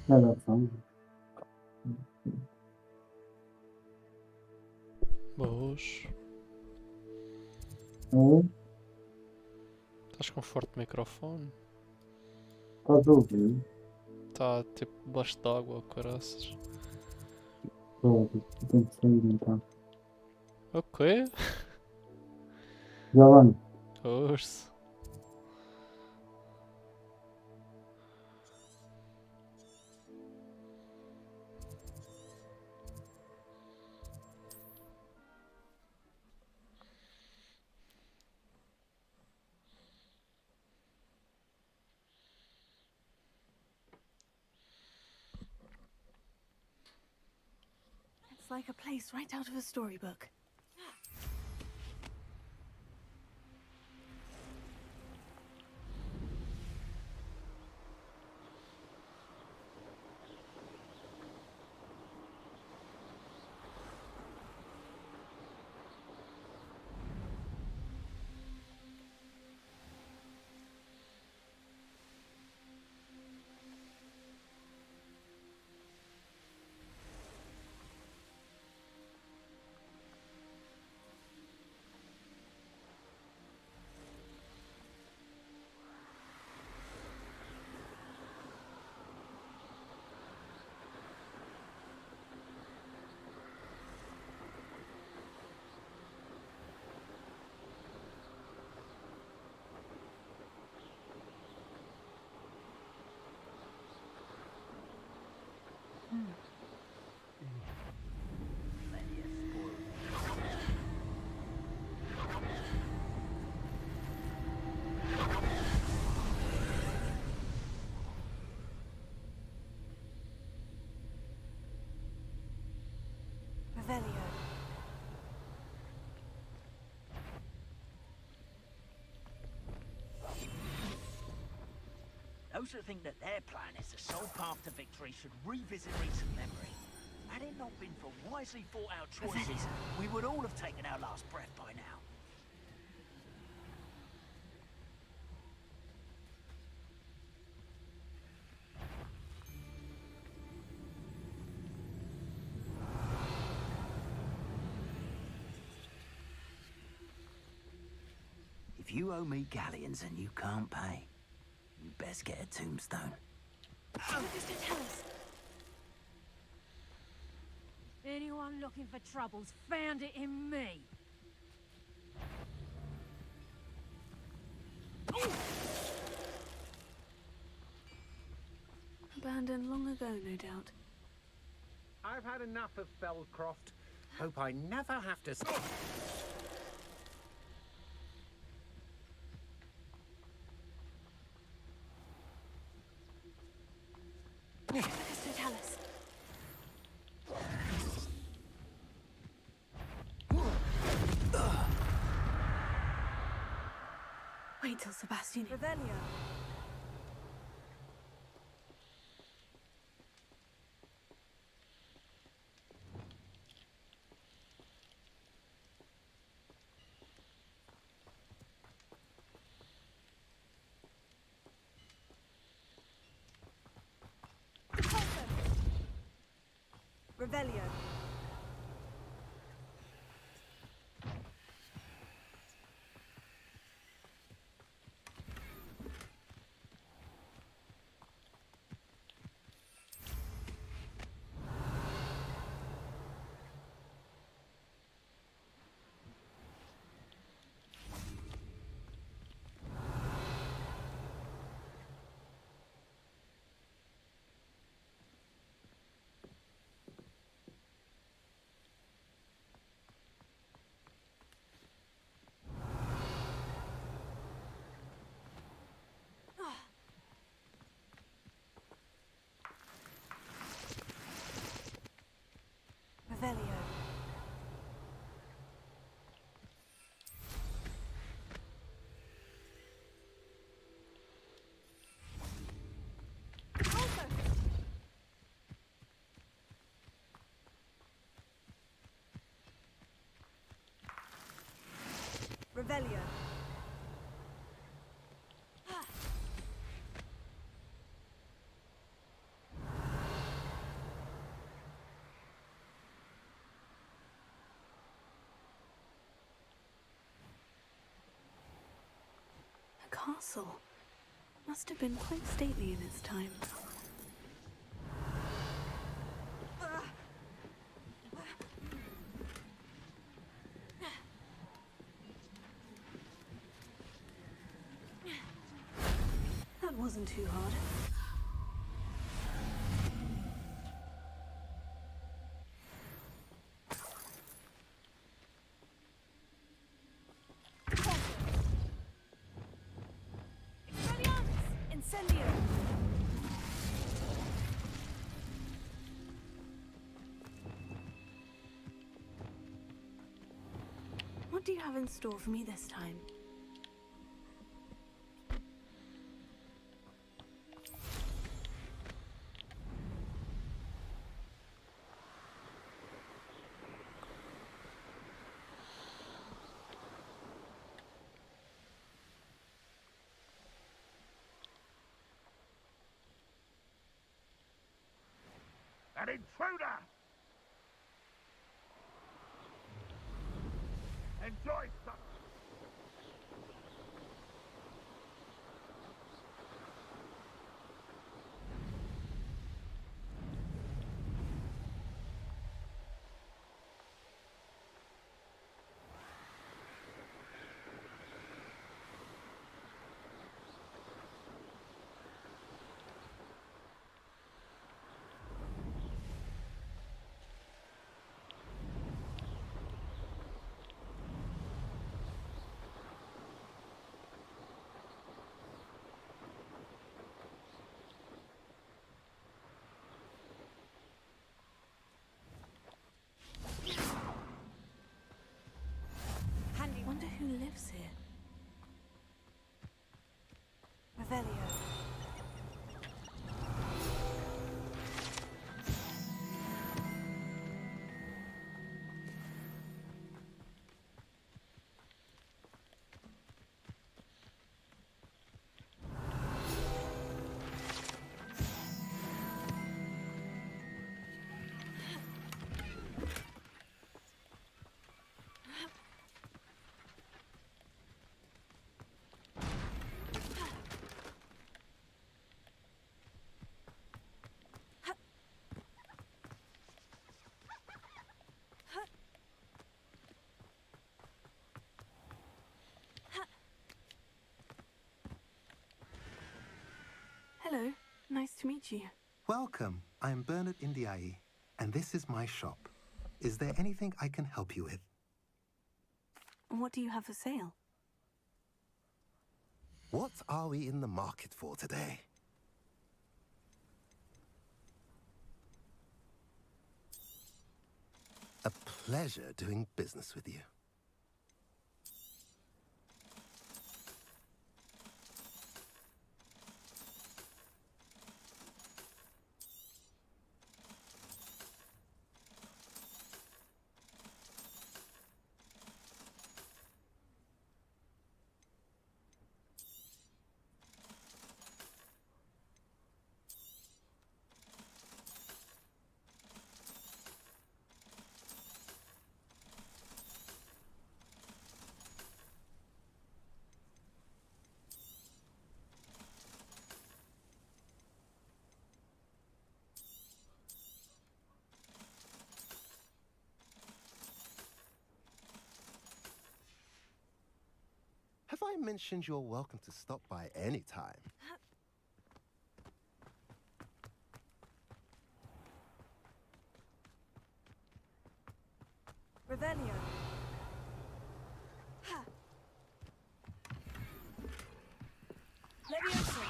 Relação. Boas. Ou Estás com forte microfone? estás a ouvir? Está tipo debaixo d'água, caraças. Pronto, tem que sair então. Ok. Já vamos. Ouça. It's like a place right out of a storybook. Revelio. Those who think that their plan is the sole path to victory should revisit recent memory. Had it not been for wisely thought out choices, we would all have taken our last breath by now. If you owe me galleons and you can't pay, you best get a tombstone. What does it tell us? Anyone looking for troubles found it in me. Abandoned long ago, no doubt. I've had enough of Feldcroft. Hope I never have to... What does it tell us? Wait till Sebastian. Revelio. Revelio. Revelio. Revelio. castle. Must have been quite stately in its time. That wasn't too hard. Incendio! What do you have in store for me this time? An intruder! Enjoy some. Wonder who lives here. Revelio. Hello, nice to meet you. Welcome. I am Bernard Indiai, and this is my shop. Is there anything I can help you with? What do you have for sale? What are we in the market for today? A pleasure doing business with you. Have I mentioned you're welcome to stop by any time? Revelio. Ha. Levioso.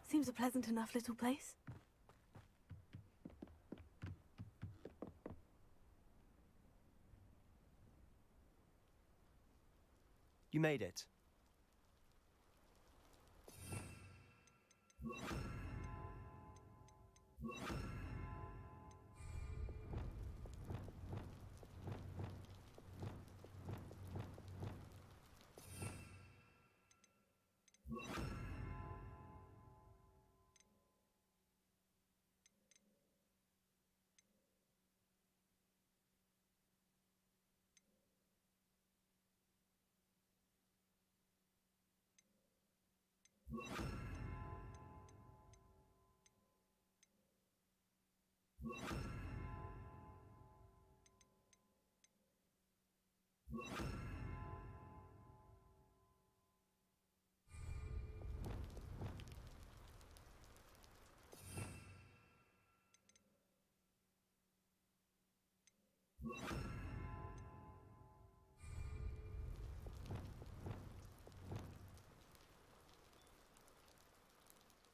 Seems a pleasant enough little place. You made it.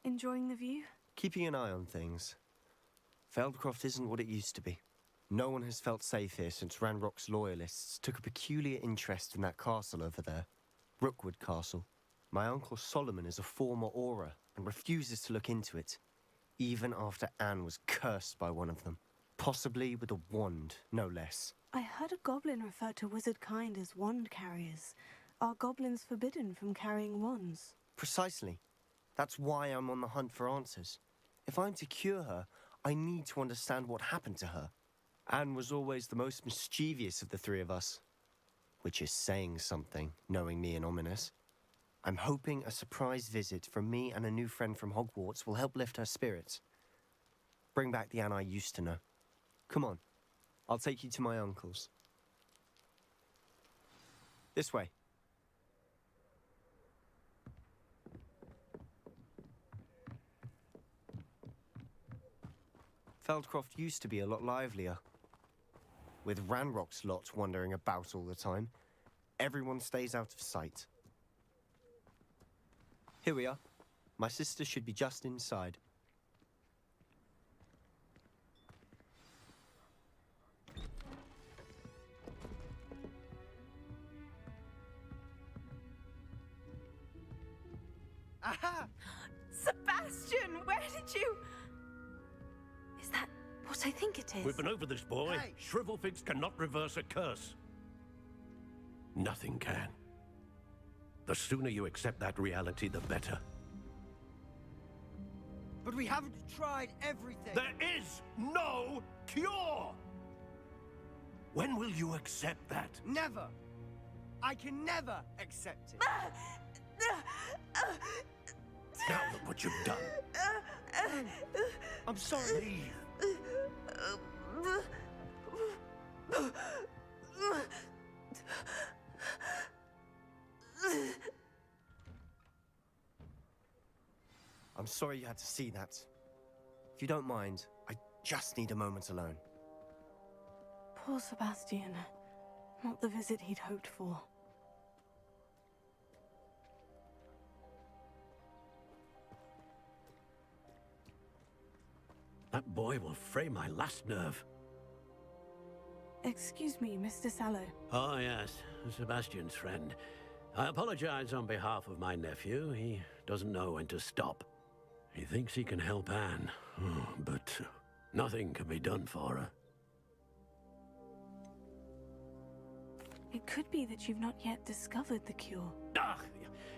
Enjoying the view? Keeping an eye on things. Feldcroft isn't what it used to be. No one has felt safe here since Ranrock's loyalists took a peculiar interest in that castle over there. Rookwood Castle. My uncle Solomon is a former Auror and refuses to look into it, even after Anne was cursed by one of them. Possibly with a wand, no less. I heard a goblin refer to wizard kind as wand carriers. Are goblins forbidden from carrying wands? Precisely. That's why I'm on the hunt for answers. If I'm to cure her, I need to understand what happened to her. Anne was always the most mischievous of the three of us. Which is saying something, knowing me and Ominous. I'm hoping a surprise visit from me and a new friend from Hogwarts will help lift her spirits. Bring back the Anne I used to know. Come on, I'll take you to my uncle's. This way. Feldcroft used to be a lot livelier. With Ranrock's lot wandering about all the time, everyone stays out of sight. Here we are. My sister should be just inside. Aha! Sebastian, where did you... Is that what I think it is? We've been over this, boy. Hey. Shrivelfigs cannot reverse a curse. Nothing can. The sooner you accept that reality, the better. But we haven't tried everything. There is no cure! When will you accept that? Never. I can never accept it. Now look what you've done. I'm sorry. Leave. I'm sorry you had to see that. If you don't mind, I just need a moment alone. Poor Sebastian. Not the visit he'd hoped for. That boy will fray my last nerve. Excuse me, Mr. Sallow. Oh, yes, Sebastian's friend. I apologize on behalf of my nephew. He doesn't know when to stop. He thinks he can help Anne, but nothing can be done for her. It could be that you've not yet discovered the cure. Ah,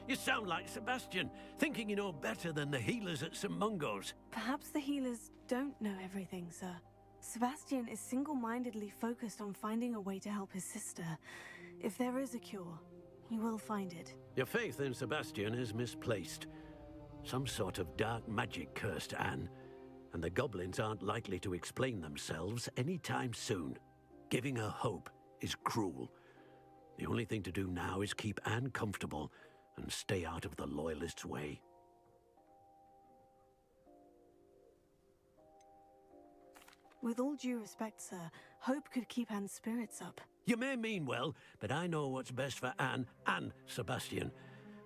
you sound like Sebastian, thinking you know better than the healers at St. Mungo's. Perhaps the healers don't know everything, sir. Sebastian is single-mindedly focused on finding a way to help his sister. If there is a cure, he will find it. Your faith in Sebastian is misplaced. Some sort of dark magic cursed Anne, and the goblins aren't likely to explain themselves anytime soon. Giving her hope is cruel. The only thing to do now is keep Anne comfortable and stay out of the Loyalists' way. With all due respect, sir, hope could keep Anne's spirits up. You may mean well, but I know what's best for Anne and Sebastian.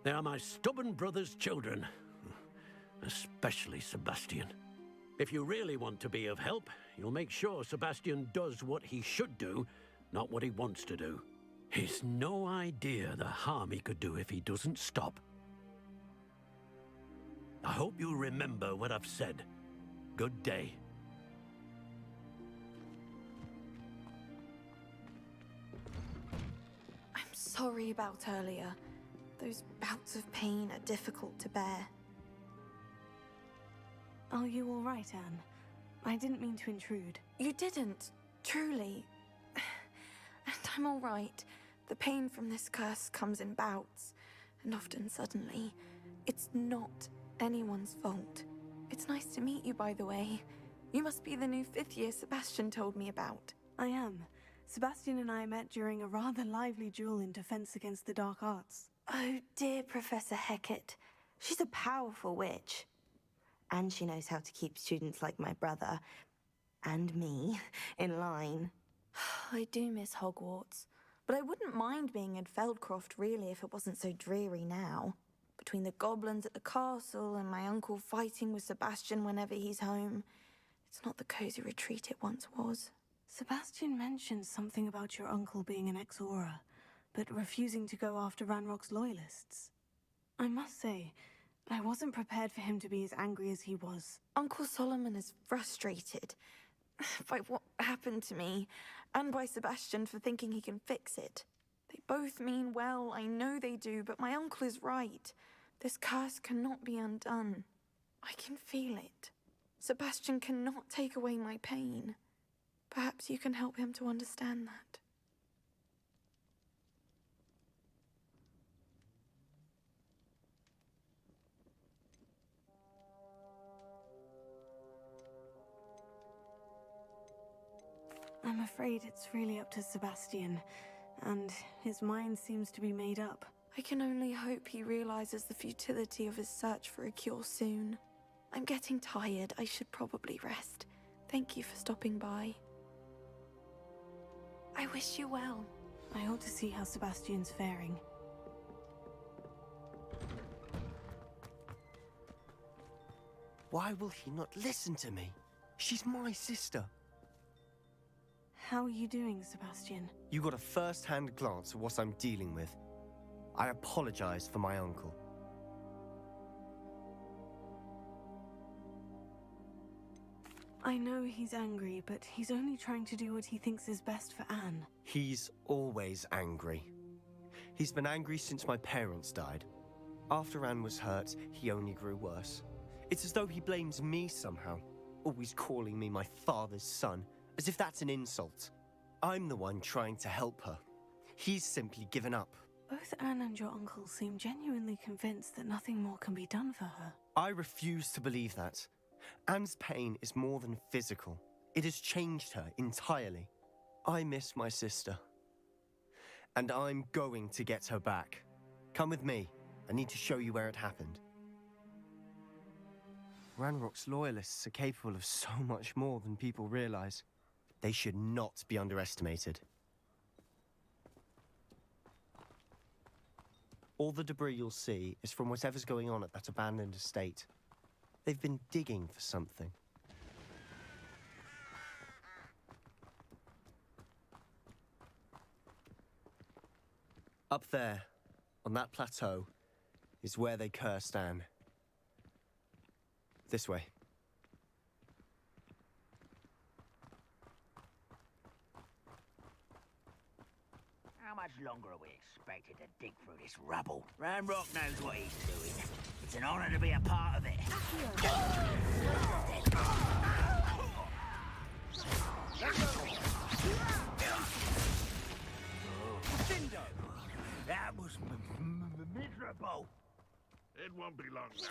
They are my stubborn brother's children. Especially Sebastian. If you really want to be of help, you'll make sure Sebastian does what he should do, not what he wants to do. He's no idea the harm he could do if he doesn't stop. I hope you remember what I've said. Good day. I'm sorry about earlier. Those bouts of pain are difficult to bear. Are you all right, Anne? I didn't mean to intrude. You didn't, truly. And I'm all right. The pain from this curse comes in bouts, and often suddenly. It's not anyone's fault. It's nice to meet you, by the way. You must be the new 5th year Sebastian told me about. I am. Sebastian and I met during a rather lively duel in defense against the dark arts. Oh dear, Professor Hecat. She's a powerful witch. And she knows how to keep students like my brother, and me, in line. I do miss Hogwarts, but I wouldn't mind being in Feldcroft, really, if it wasn't so dreary now. Between the goblins at the castle and my uncle fighting with Sebastian whenever he's home, it's not the cozy retreat it once was. Sebastian mentioned something about your uncle being an ex-Auror, but refusing to go after Ranrock's loyalists. I must say, I wasn't prepared for him to be as angry as he was. Uncle Solomon is frustrated by what happened to me, and by Sebastian for thinking he can fix it. They both mean well, I know they do, but my uncle is right. This curse cannot be undone. I can feel it. Sebastian cannot take away my pain. Perhaps you can help him to understand that. I'm afraid it's really up to Sebastian, and his mind seems to be made up. I can only hope he realizes the futility of his search for a cure soon. I'm getting tired. I should probably rest. Thank you for stopping by. I wish you well. I ought to see how Sebastian's faring. Why will he not listen to me? She's my sister. How are you doing, Sebastian? You got a first-hand glance at what I'm dealing with. I apologize for my uncle. I know he's angry, but he's only trying to do what he thinks is best for Anne. He's always angry. He's been angry since my parents died. After Anne was hurt, he only grew worse. It's as though he blames me somehow, always calling me my father's son, as if that's an insult. I'm the one trying to help her. He's simply given up. Both Anne and your uncle seem genuinely convinced that nothing more can be done for her. I refuse to believe that. Anne's pain is more than physical. It has changed her entirely. I miss my sister. And I'm going to get her back. Come with me. I need to show you where it happened. Ranrock's loyalists are capable of so much more than people realize. They should not be underestimated. All the debris you'll see is from whatever's going on at that abandoned estate. They've been digging for something. Up there, on that plateau, is where they cursed Anne. This way. How much longer are we expected to dig through this rubble? Ranrock knows what he's doing. It's an honor to be a part of it. That was miserable. It won't be long now.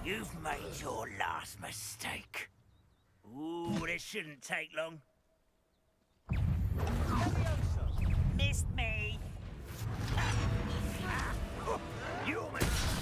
You've made your last mistake. Ooh, this shouldn't take long. Missed me. You almost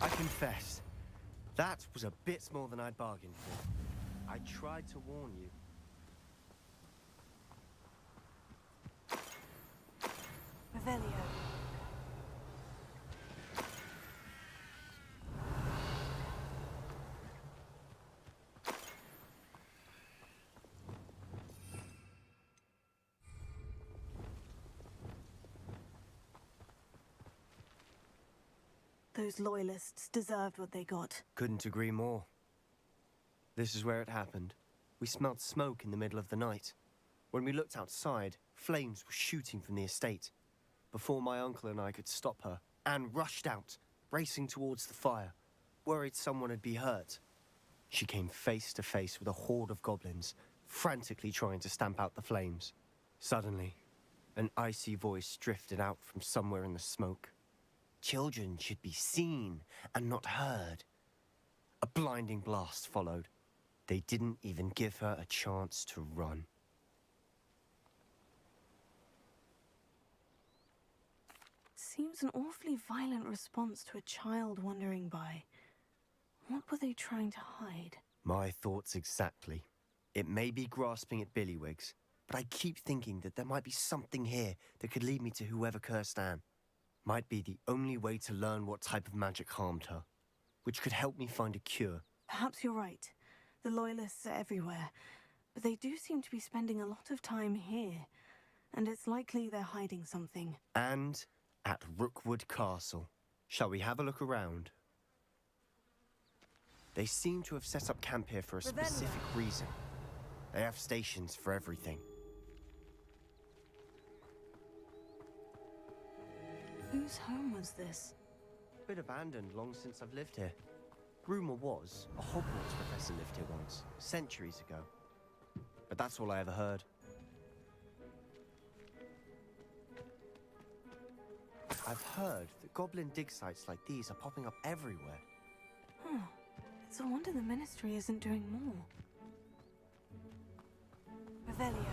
I confess, that was a bit more than I'd bargained for. I tried to warn you. Revelio. Those loyalists deserved what they got. Couldn't agree more. This is where it happened. We smelled smoke in the middle of the night. When we looked outside, flames were shooting from the estate. Before my uncle and I could stop her, Anne rushed out, racing towards the fire, worried someone had been hurt. She came face to face with a horde of goblins, frantically trying to stamp out the flames. Suddenly, an icy voice drifted out from somewhere in the smoke. Children should be seen and not heard. A blinding blast followed. They didn't even give her a chance to run. Seems an awfully violent response to a child wandering by. What were they trying to hide? My thoughts exactly. It may be grasping at Billywigs, but I keep thinking that there might be something here that could lead me to whoever cursed Anne. Might be the only way to learn what type of magic harmed her, which could help me find a cure. Perhaps you're right. The Loyalists are everywhere, but they do seem to be spending a lot of time here, and it's likely they're hiding something. And at Rookwood Castle. Shall we have a look around? They seem to have set up camp here for a specific reason. They have stations for everything. Whose home was this? Bit abandoned long since I've lived here. Rumour was a Hogwarts professor lived here once, centuries ago. But that's all I ever heard. I've heard that goblin dig sites like these are popping up everywhere. Huh. It's a wonder the Ministry isn't doing more. Revelio.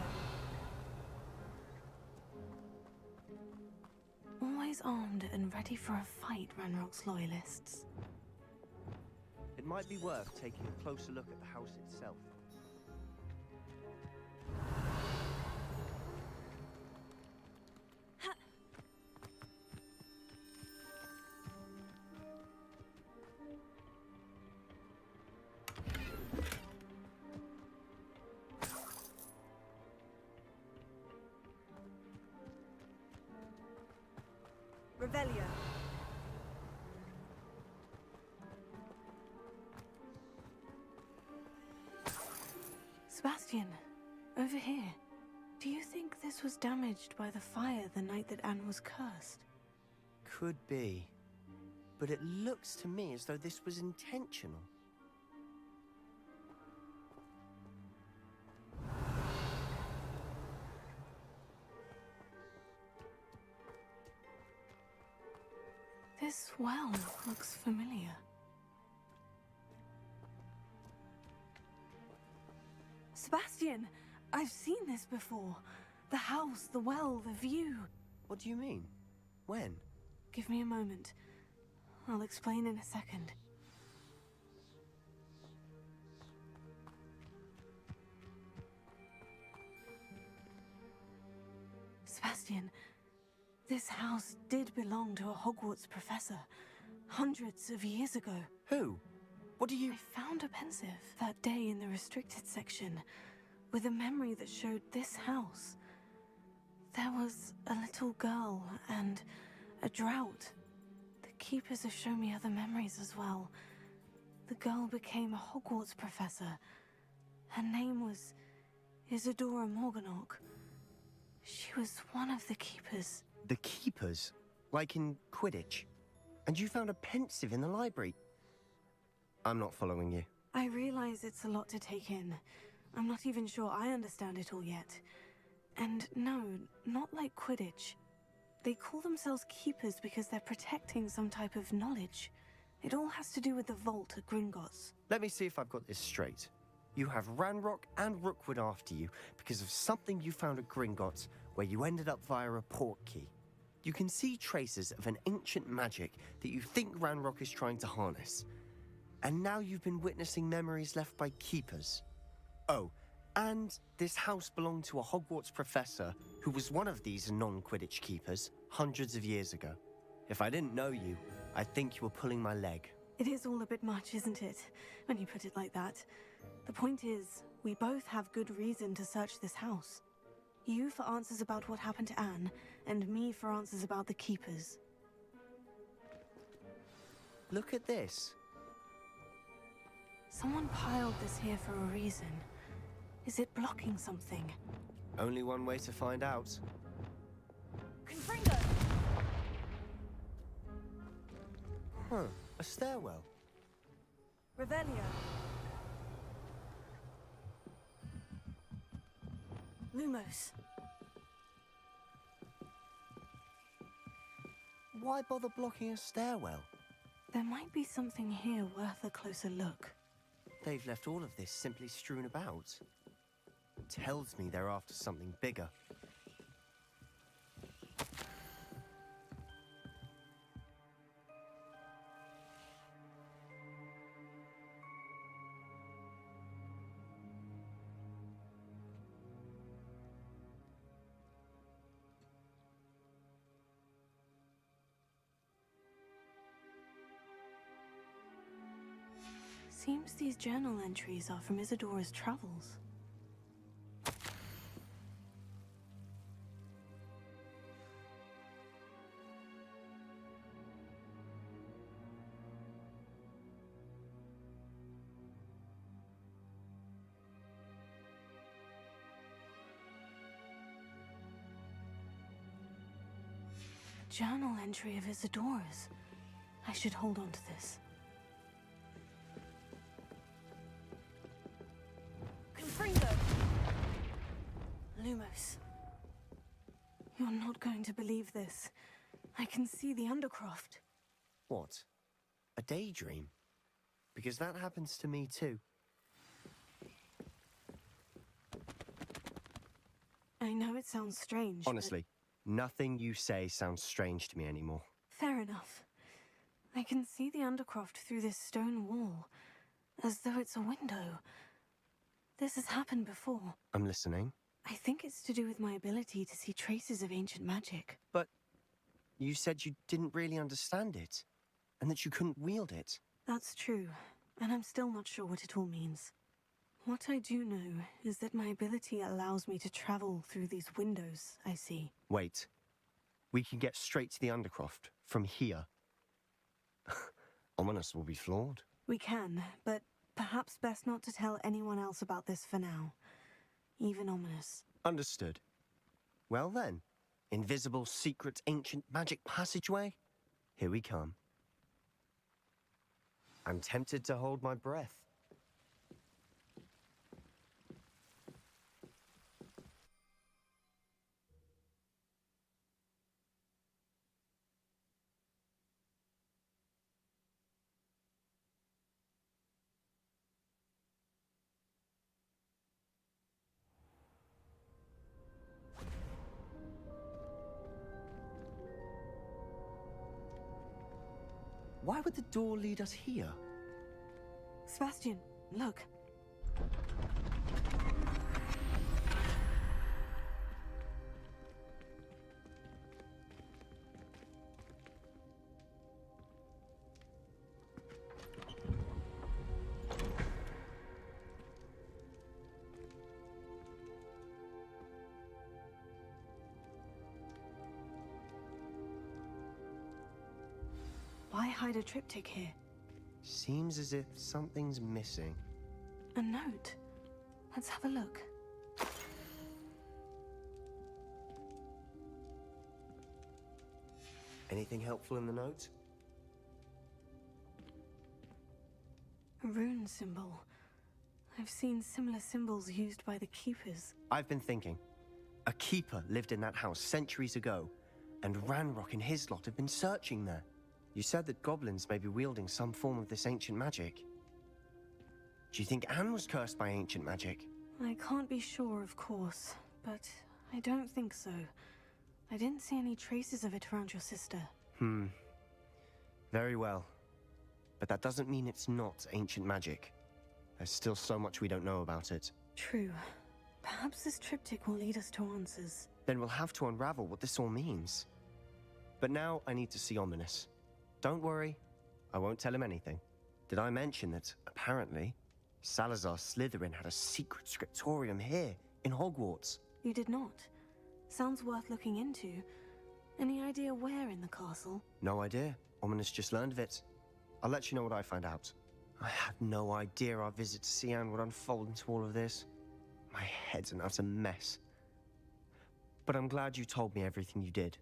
Always armed and ready for a fight, Ranrock's Loyalists. It might be worth taking a closer look at the house itself. Revelio. Sebastian, over here. Do you think this was damaged by the fire the night that Anne was cursed? Could be. But it looks to me as though this was intentional. This well looks familiar. Sebastian, I've seen this before. The house, the well, the view. What do you mean? When? Give me a moment. I'll explain in a second. Sebastian, this house did belong to a Hogwarts professor, hundreds of years ago. Who? What do you... I found a pensive that day in the restricted section, with a memory that showed this house. There was a little girl and a drought. The keepers have shown me other memories as well. The girl became a Hogwarts professor. Her name was Isadora Morganock. She was one of the keepers. The keepers? Like in Quidditch? And you found a pensive in the library? I'm not following you. I realize it's a lot to take in. I'm not even sure I understand it all yet. And no, not like Quidditch. They call themselves keepers because they're protecting some type of knowledge. It all has to do with the vault at Gringotts. Let me see if I've got this straight. You have Ranrock and Rookwood after you because of something you found at Gringotts where you ended up via a portkey. You can see traces of an ancient magic that you think Ranrock is trying to harness. And now you've been witnessing memories left by keepers. Oh, and this house belonged to a Hogwarts professor who was one of these non-Quidditch keepers hundreds of years ago. If I didn't know you, I'd think you were pulling my leg. It is all a bit much, isn't it, when you put it like that? The point is, we both have good reason to search this house. You for answers about what happened to Anne, and me for answers about the keepers. Look at this. Someone piled this here for a reason. Is it blocking something? Only one way to find out. Confringo! Huh, a stairwell. Revelio. Lumos. Why bother blocking a stairwell? There might be something here worth a closer look. They've left all of this simply strewn about. Tells me they're after something bigger. Seems these journal entries are from Isadora's travels. A journal entry of Isadora's. I should hold on to this. Confringo! Lumos. You're not going to believe this. I can see the Undercroft. What? A daydream? Because that happens to me too. I know it sounds strange, Honestly, nothing you say sounds strange to me anymore. Fair enough. I can see the Undercroft through this stone wall, as though it's a window. This has happened before. I'm listening. I think it's to do with my ability to see traces of ancient magic. But you said you didn't really understand it, and that you couldn't wield it. That's true, and I'm still not sure what it all means. What I do know is that my ability allows me to travel through these windows I see. Wait. We can get straight to the Undercroft from here. Ominous will be flawed. We can, but perhaps best not to tell anyone else about this for now. Even Ominous. Understood. Well then, invisible, secret, ancient magic passageway? Here we come. I'm tempted to hold my breath. Why would the door lead us here? Sebastian, look. Why hide a triptych here? Seems as if something's missing. A note. Let's have a look. Anything helpful in the note? A rune symbol. I've seen similar symbols used by the keepers. I've been thinking. A keeper lived in that house centuries ago, and Ranrock and his lot have been searching there. You said that goblins may be wielding some form of this ancient magic. Do you think Anne was cursed by ancient magic? I can't be sure, of course, but I don't think so. I didn't see any traces of it around your sister. Very well. But that doesn't mean it's not ancient magic. There's still so much we don't know about it. True. Perhaps this triptych will lead us to answers. Then we'll have to unravel what this all means. But now I need to see Ominous. Don't worry, I won't tell him anything. Did I mention that, apparently, Salazar Slytherin had a secret scriptorium here, in Hogwarts? You did not. Sounds worth looking into. Any idea where in the castle? No idea. Ominous just learned of it. I'll let you know what I find out. I had no idea our visit to Cian would unfold into all of this. My head's an utter mess. But I'm glad you told me everything you did.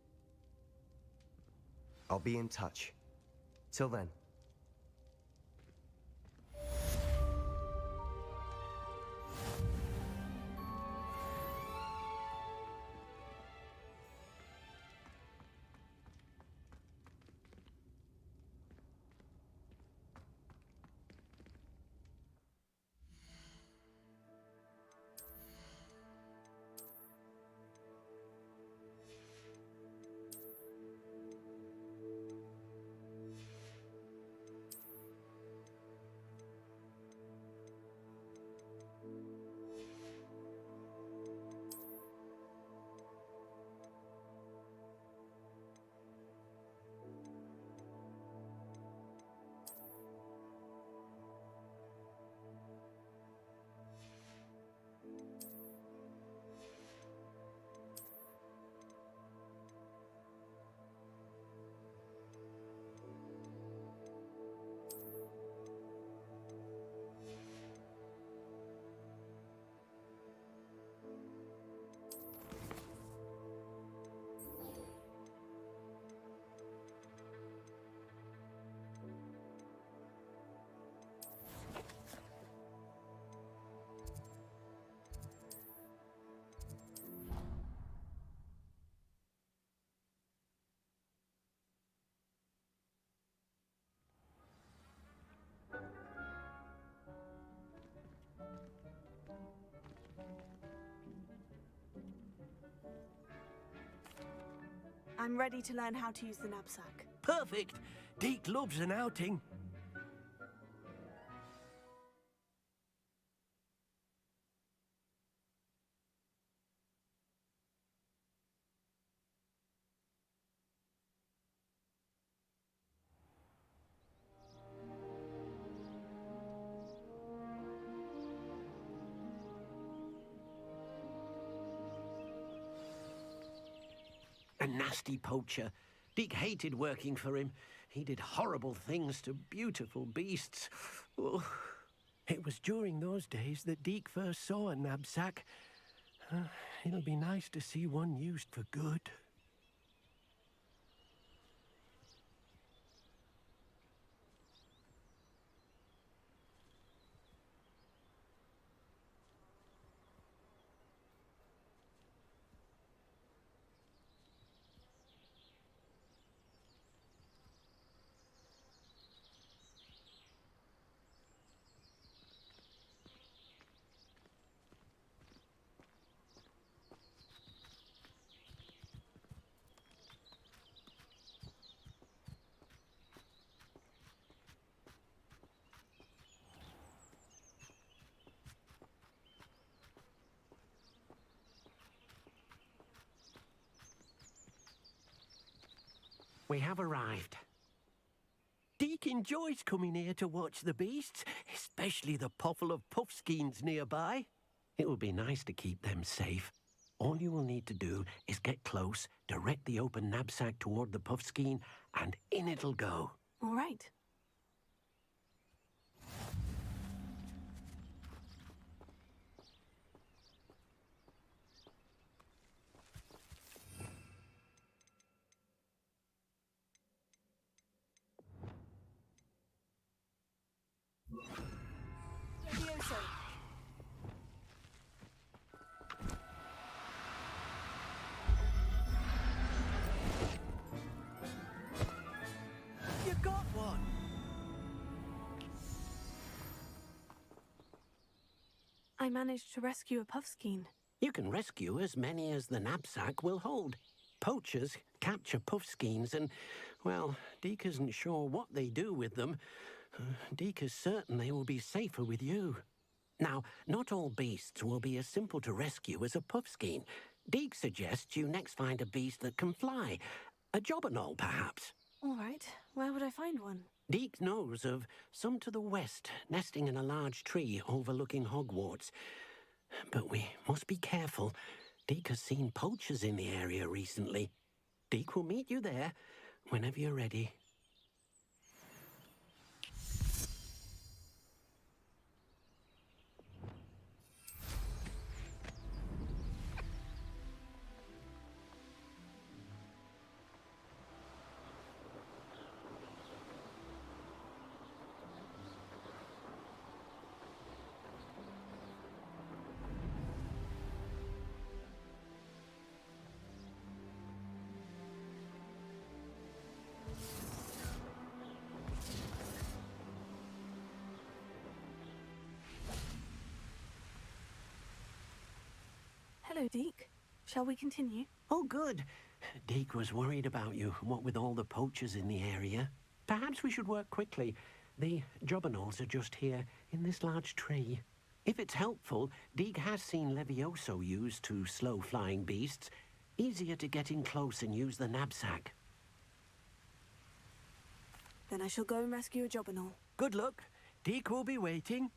I'll be in touch. Till then. I'm ready to learn how to use the knapsack. Perfect. Deke loves an outing. A nasty poacher. Deke hated working for him. He did horrible things to beautiful beasts. Oh. It was during those days that Deke first saw a knapsack. It'll be nice to see one used for good. We have arrived. Deke enjoys coming here to watch the beasts, especially the potful of puffskeins nearby. It will be nice to keep them safe. All you will need to do is get close, direct the open knapsack toward the puffskein, and in it'll go. All right. You got one! I managed to rescue a puffskein. You can rescue as many as the knapsack will hold. Poachers capture puffskeins and, well, Deke isn't sure what they do with them. Deke is certain they will be safer with you. Now, not all beasts will be as simple to rescue as a puffskein. Deke suggests you next find a beast that can fly. A jobberknoll, perhaps. All right. Where would I find one? Deke knows of some to the west, nesting in a large tree overlooking Hogwarts. But we must be careful. Deke has seen poachers in the area recently. Deke will meet you there whenever you're ready. Hello, Deke. Shall we continue? Oh, good. Deke was worried about you, what with all the poachers in the area. Perhaps we should work quickly. The jobberknolls are just here, in this large tree. If it's helpful, Deke has seen Levioso used to slow flying beasts. Easier to get in close and use the knapsack. Then I shall go and rescue a jobberknoll. Good luck. Deke will be waiting.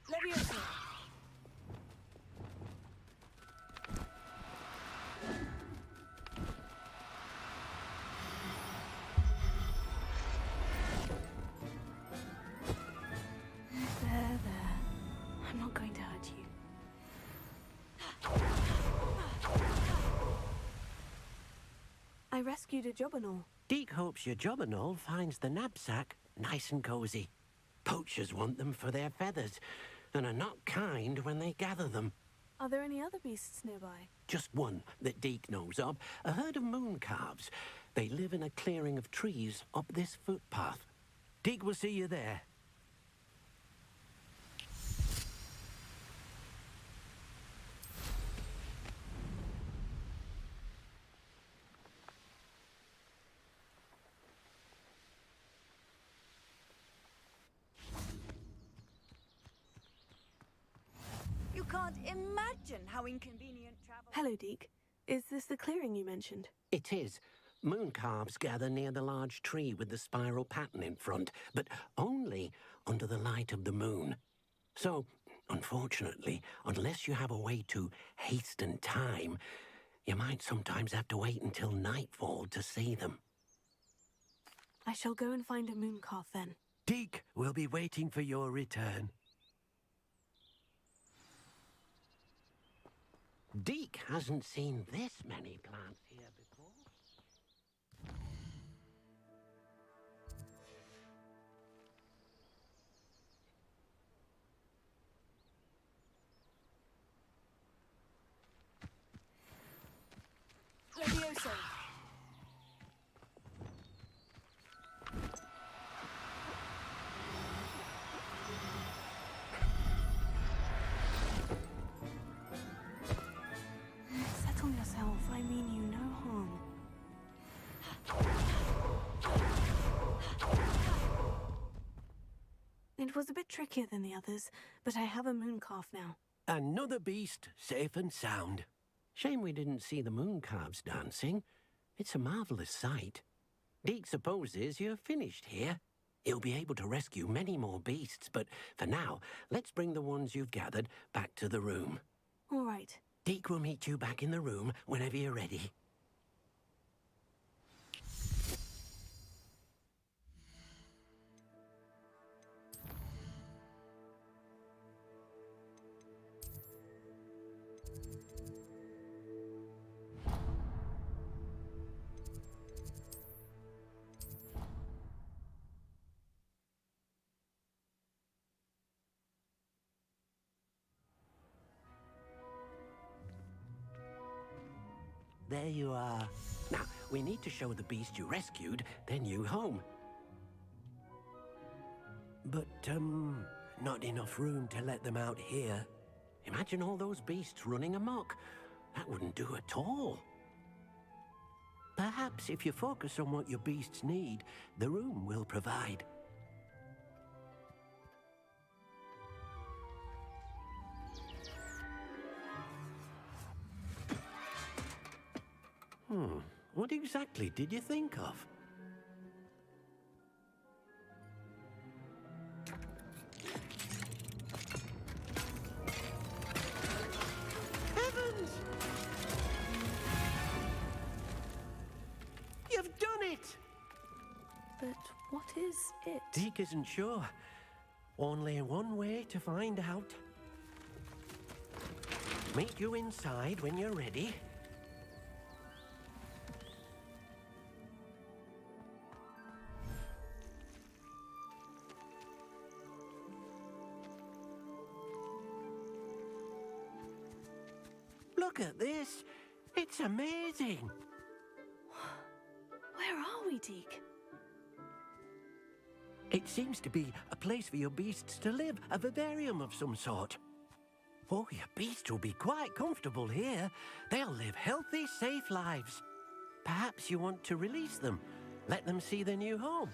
Levioso! There. I'm not going to hurt you. I rescued a jobberknoll. Deke hopes your jobberknoll finds the knapsack nice and cozy. Poachers want them for their feathers, and are not kind when they gather them. Are there any other beasts nearby? Just one that Deke knows of, a herd of moon calves. They live in a clearing of trees up this footpath. Deke will see you there. You can't imagine how inconvenient travel... Hello, Deke. Is this the clearing you mentioned? It is. Moon calves gather near the large tree with the spiral pattern in front, but only under the light of the moon. So, unfortunately, unless you have a way to hasten time, you might sometimes have to wait until nightfall to see them. I shall go and find a moon calf then. Deke will be waiting for your return. Deke hasn't seen this many plants here before. Levioso! Settle yourself. I mean you no harm. It was a bit trickier than the others, but I have a moon calf now. Another beast, safe and sound. Shame we didn't see the moon calves dancing. It's a marvelous sight. Deke supposes you're finished here. He'll be able to rescue many more beasts, but for now, let's bring the ones you've gathered back to the room. All right. Deke will meet you back in the room whenever you're ready. there you are. Now, we need to show the beast you rescued their new home. But, not enough room to let them out here. Imagine all those beasts running amok. That wouldn't do at all. Perhaps if you focus on what your beasts need, the room will provide. What exactly did you think of? Heavens! You've done it! But what is it? Deke isn't sure. Only one way to find out. Meet you inside when you're ready. Look at this. It's amazing. Where are we, Deke? It seems to be a place for your beasts to live, a vivarium of some sort. Oh, your beasts will be quite comfortable here. They'll live healthy, safe lives. Perhaps you want to release them, let them see their new home.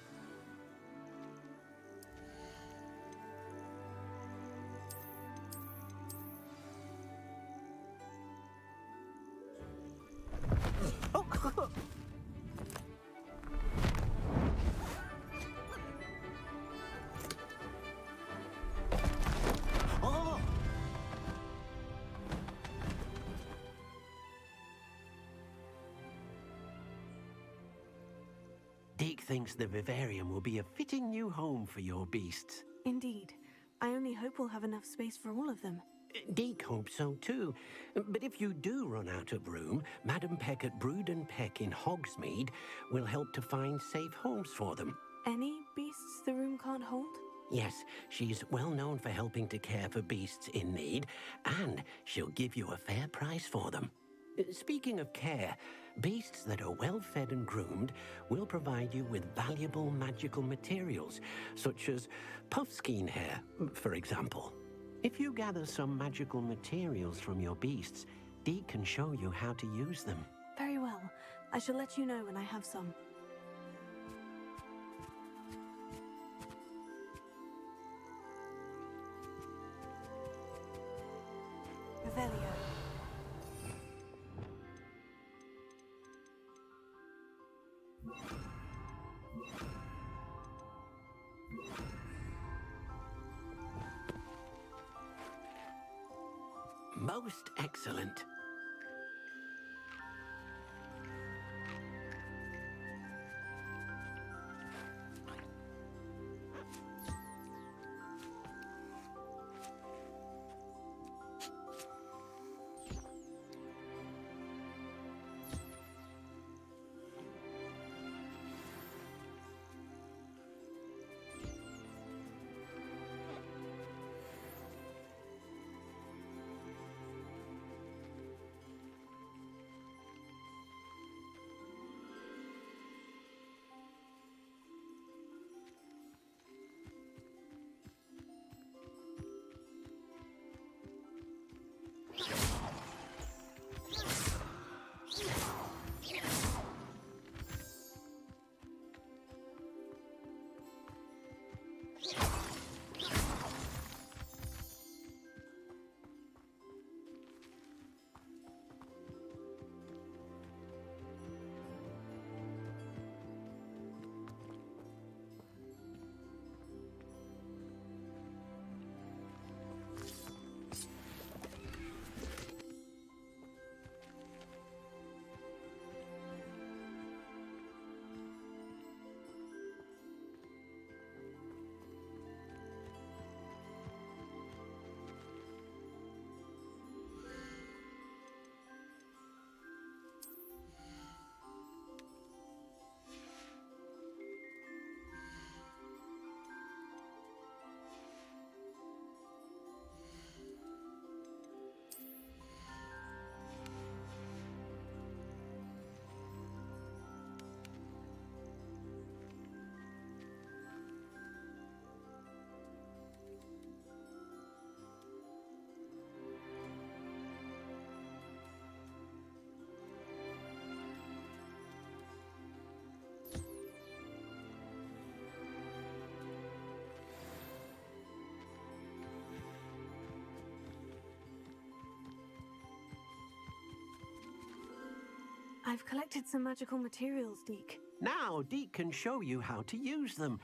Deke thinks the vivarium will be a fitting new home for your beasts. Indeed. I only hope we'll have enough space for all of them. Deke hopes so too. But if you do run out of room, Madam Peck at Brood and Peck in Hogsmeade will help to find safe homes for them. Any beasts the room can't hold? Yes, she's well known for helping to care for beasts in need, and she'll give you a fair price for them. Speaking of care, beasts that are well fed and groomed will provide you with valuable magical materials, such as puffskein hair, for example. If you gather some magical materials from your beasts, Deke can show you how to use them. Very well. I shall let you know when I have some. Revelio. Most excellent. I've collected some magical materials, Deke. Now, Deke can show you how to use them.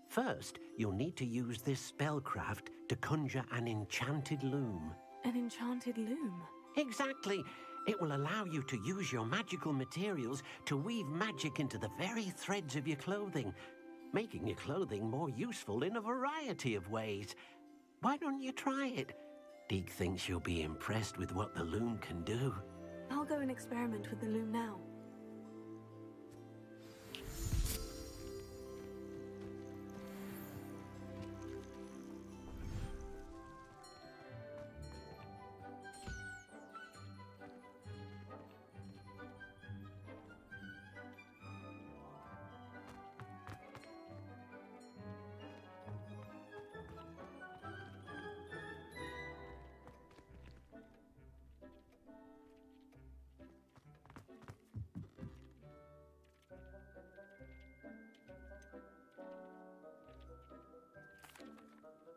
First, you'll need to use this spellcraft to conjure an enchanted loom. An enchanted loom? Exactly. It will allow you to use your magical materials to weave magic into the very threads of your clothing, making your clothing more useful in a variety of ways. Why don't you try it? Deke thinks you'll be impressed with what the loom can do. I'll go and experiment with the loom now.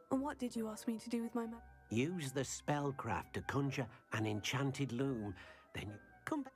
What did you ask me to do with my magic? Use the spellcraft to conjure an enchanted loom. Then you come back.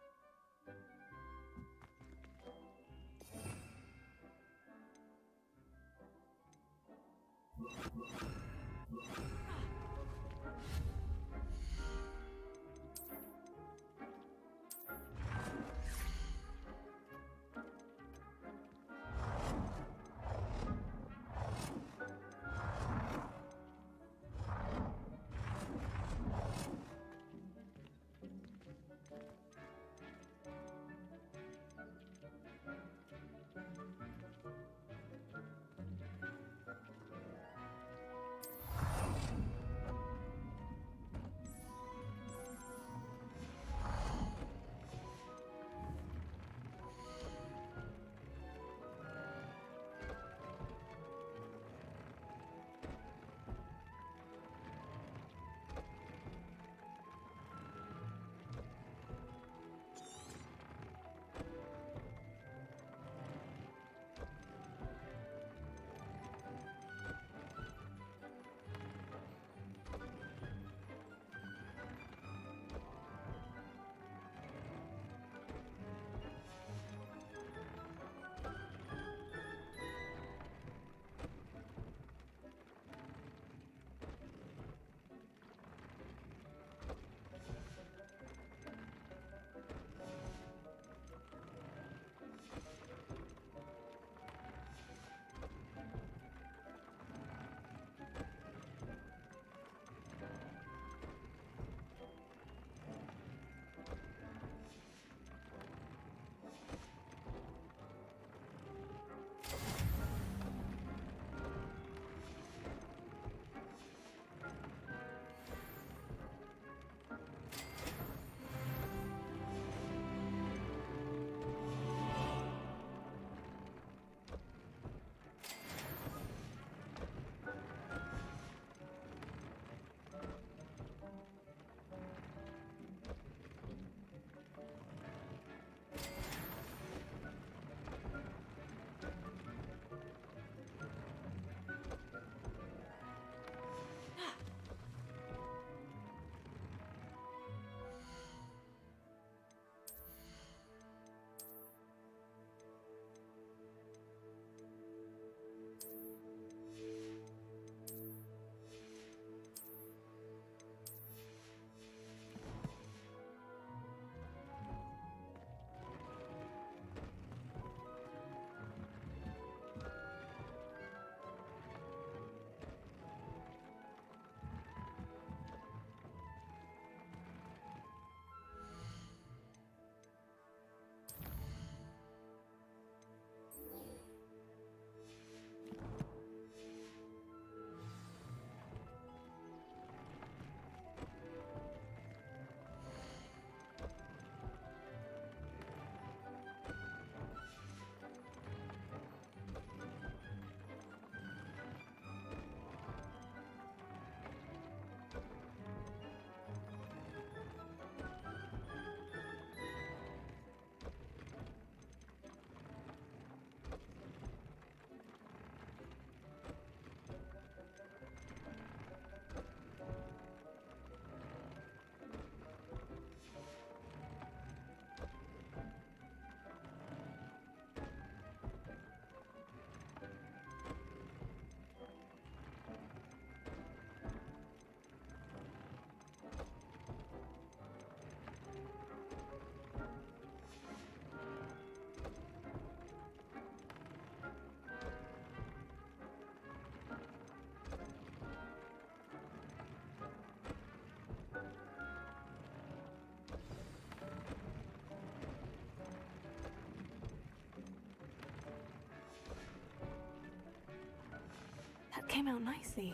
came out nicely.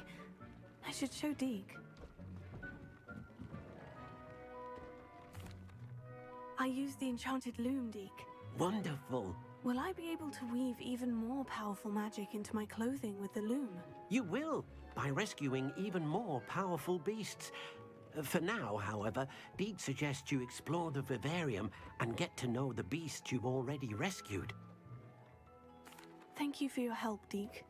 I should show Deke. I used the enchanted loom, Deke. Wonderful. Will I be able to weave even more powerful magic into my clothing with the loom? You will, by rescuing even more powerful beasts. For now, however, Deke suggests you explore the vivarium and get to know the beasts you've already rescued. Thank you for your help, Deke.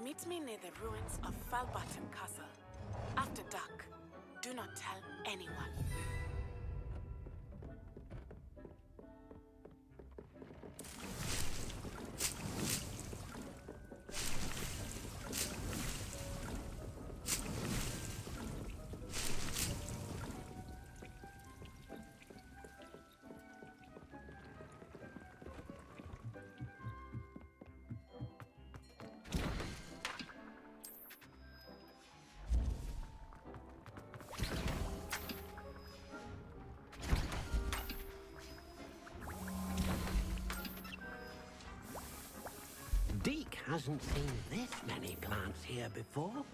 Meet me near the ruins of Falbatten Castle. After dark. Do not tell anyone. Deke hasn't seen this many plants here before.